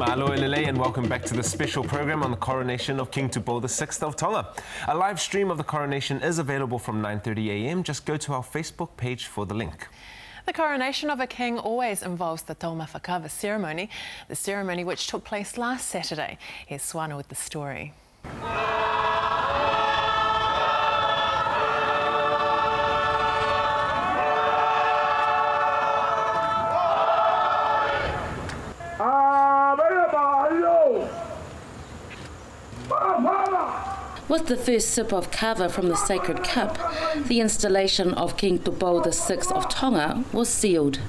Mahalo Elele, and welcome back to the special program on the coronation of King Tupou VI of Tonga. A live stream of the coronation is available from 9:30 a.m. Just go to our Facebook page for the link. The coronation of a king always involves the taumawhakawa ceremony, the ceremony which took place last Saturday. Here's Swana with the story. With the first sip of kava from the sacred cup, the installation of King Tupou VI of Tonga was sealed.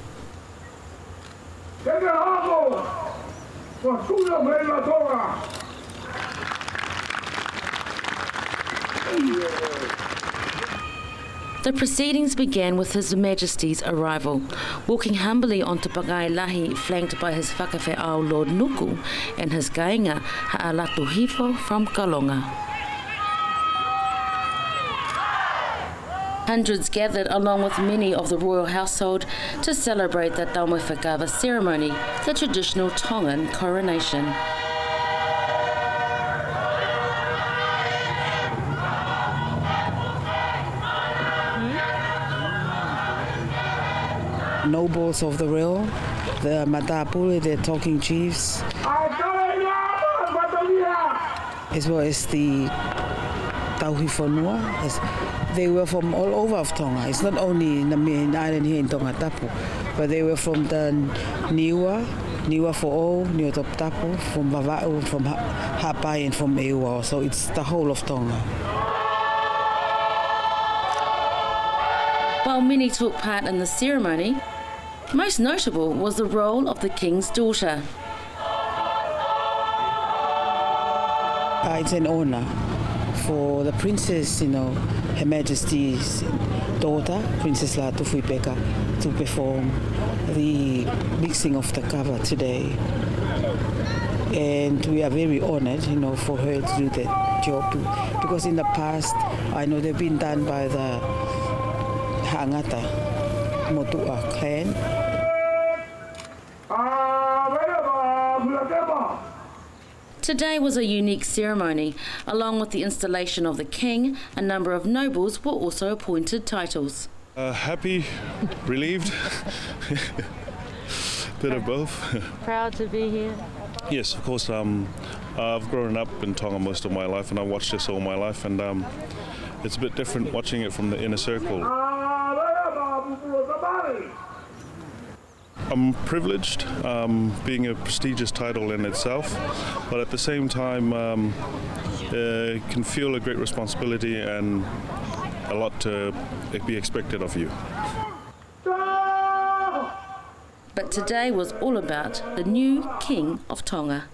The proceedings began with His Majesty's arrival, walking humbly onto Pagai Lahi, flanked by his whakawheao Lord Nuku and his kainga Ha'alatu Hifo from Kalonga. Hundreds gathered along with many of the royal household to celebrate the taumawhakawa ceremony, the traditional Tongan coronation. Nobles of the realm, the Matapule, the talking chiefs, as well as the Tauhiwhanua. They were from all over of Tonga. It's not only in the main island here in Tongatapu, but they were from the Niua Fo'o, Niua Topatapu, from Vava'u, from Hapai, and from Eua. So it's the whole of Tonga. While many took part in the ceremony, most notable was the role of the king's daughter. It's an honor for the princess, Her Majesty's daughter, Princess Latufuipeka, to perform the mixing of the kava today. And we are very honored, for her to do that job, because in the past, I know they've been done by the Ha'angata Motu'a clan. Today was a unique ceremony. Along with the installation of the king, a number of nobles were also appointed titles. Happy, relieved, bit of both. Proud to be here? Yes, of course. I've grown up in Tonga most of my life, and I watched this all my life, and it's a bit different watching it from the inner circle. I'm privileged, being a prestigious title in itself, but at the same time can feel a great responsibility and a lot to be expected of you. But today was all about the new King of Tonga.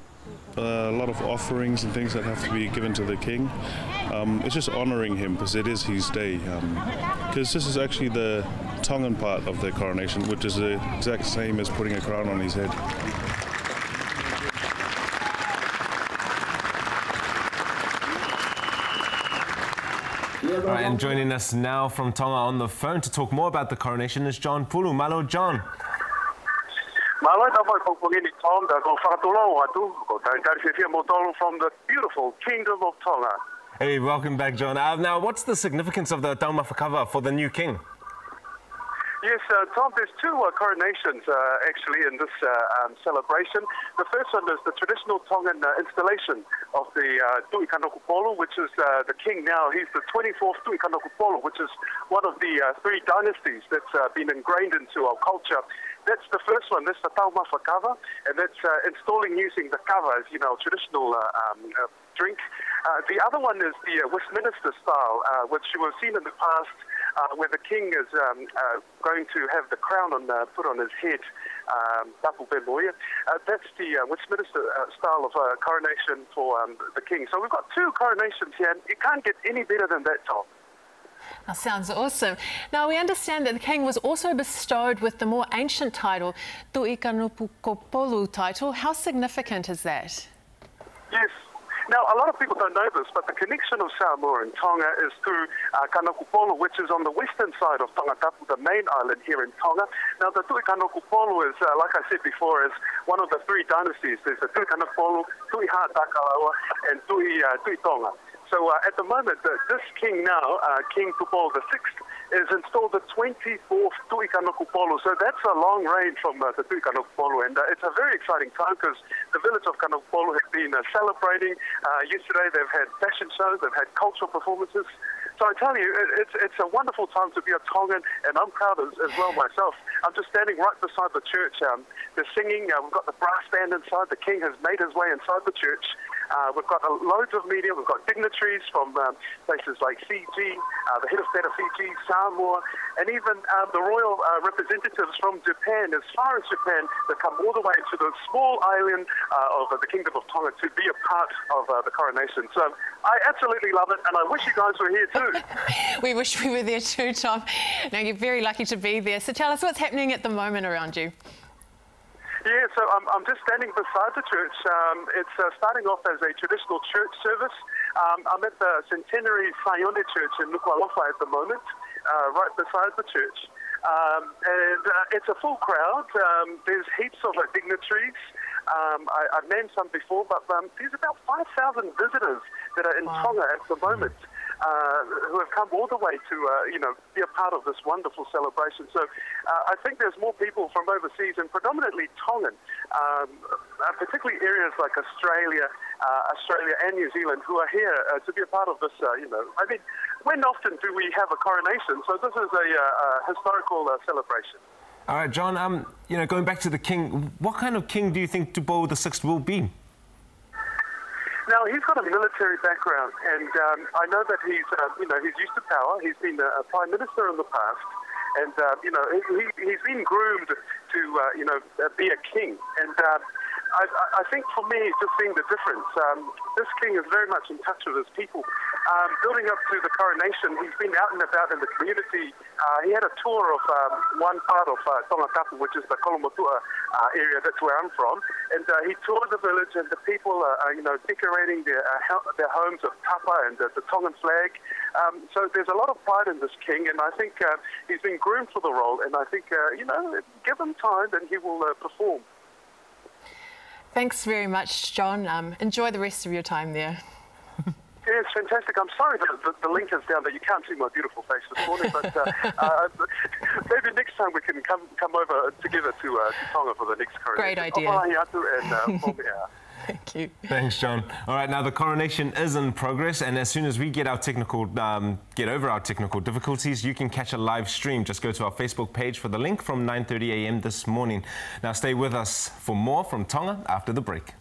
A lot of offerings and things that have to be given to the king. It's just honouring him because it is his day. Because this is actually the Tongan part of the coronation, which is the exact same as putting a crown on his head. All right, and joining us now from Tonga on the phone to talk more about the coronation is John Pulu. Malo, John. From the beautiful Kingdom of Tonga. Hey, welcome back, John. Now, what's the significance of the taumawhakawa for the new king? Yes, Tom, there's two coronations actually in this celebration. The first one is the traditional Tongan installation of the Tu'ikanuku, which is the king now. He's the 24th Tu'ikanuku, which is one of the three dynasties that's been ingrained into our culture. That's the first one. That's the taumawhakawa, and that's installing using the kava as, traditional drink. The other one is the Westminster style, which you have seen in the past, where the king is going to have the crown put on his head. That's the Westminster style of coronation for the king. So we've got two coronations here, and you can't get any better than that, Tom. That sounds awesome. Now, we understand that the king was also bestowed with the more ancient title, Tu'ikanuku title. How significant is that? Yes. Now, a lot of people don't know this, but the connection of Samoa and Tonga is through Kanakupolo, which is on the western side of Tongatapu, the main island here in Tonga. Now, the Tui Kanakupolo is, like I said before, is one of the three dynasties. There's the Tui Kanakupolo, Tui Hatakalawa, and Tui Tonga. So at the moment, this king now, King Tupou VI, is installed the 24th Tui Kanakupolo. So that's a long reign from the Tui Kanakupolo, and it's a very exciting time because the village of Kanakupolo has been celebrating. Yesterday they've had fashion shows, they've had cultural performances. So I tell you, it's a wonderful time to be a Tongan, and I'm proud as well myself. I'm just standing right beside the church. They're singing. We've got the brass band inside. The king has made his way inside the church. We've got loads of media. We've got dignitaries from places like Fiji, the head of state of Fiji, Samoa, and even the royal representatives from Japan, as far as Japan, that come all the way to the small island of the Kingdom of Tonga to be a part of the coronation. So I absolutely love it, and I wish you guys were here too. We wish we were there too, Tom. Now, you're very lucky to be there. So tell us what's happening at the moment around you. Yeah, so I'm just standing beside the church. It's starting off as a traditional church service. I'm at the Centenary Sayone Church in Nuku'alofa at the moment, right beside the church. And it's a full crowd. There's heaps of dignitaries. I've named some before, but there's about 5,000 visitors that are in Tonga at the moment. Who have come all the way to, be a part of this wonderful celebration. So I think there's more people from overseas, and predominantly Tongan, particularly areas like Australia and New Zealand, who are here to be a part of this, I mean, when often do we have a coronation? So this is a historical celebration. All right, John, going back to the king, what kind of king do you think Tupou VI will be? Now, he's got a military background, and I know that he's used to power. He's been a prime minister in the past, and, he's been groomed to, be a king. And I think for me, just seeing the difference, this king is very much in touch with his people. Building up to the coronation, he's been out and about in the community. He had a tour of one part of Tongatapu, which is the Kolomotua area. That's where I'm from. And he toured the village, and the people are, decorating their homes of tapa and the Tongan flag. So there's a lot of pride in this king, and I think he's been groomed for the role. And I think, give him time, and he will perform. Thanks very much, John. Enjoy the rest of your time there. Yeah, it's fantastic. I'm sorry that the link is down there. You can't see my beautiful face this morning, but maybe next time we can come over together to Tonga for the next coronation. Great idea. Thank you. Thanks, John. All right, now the coronation is in progress, and as soon as we get over our technical difficulties, you can catch a live stream. Just go to our Facebook page for the link from 9:30 a.m. this morning. Now stay with us for more from Tonga after the break.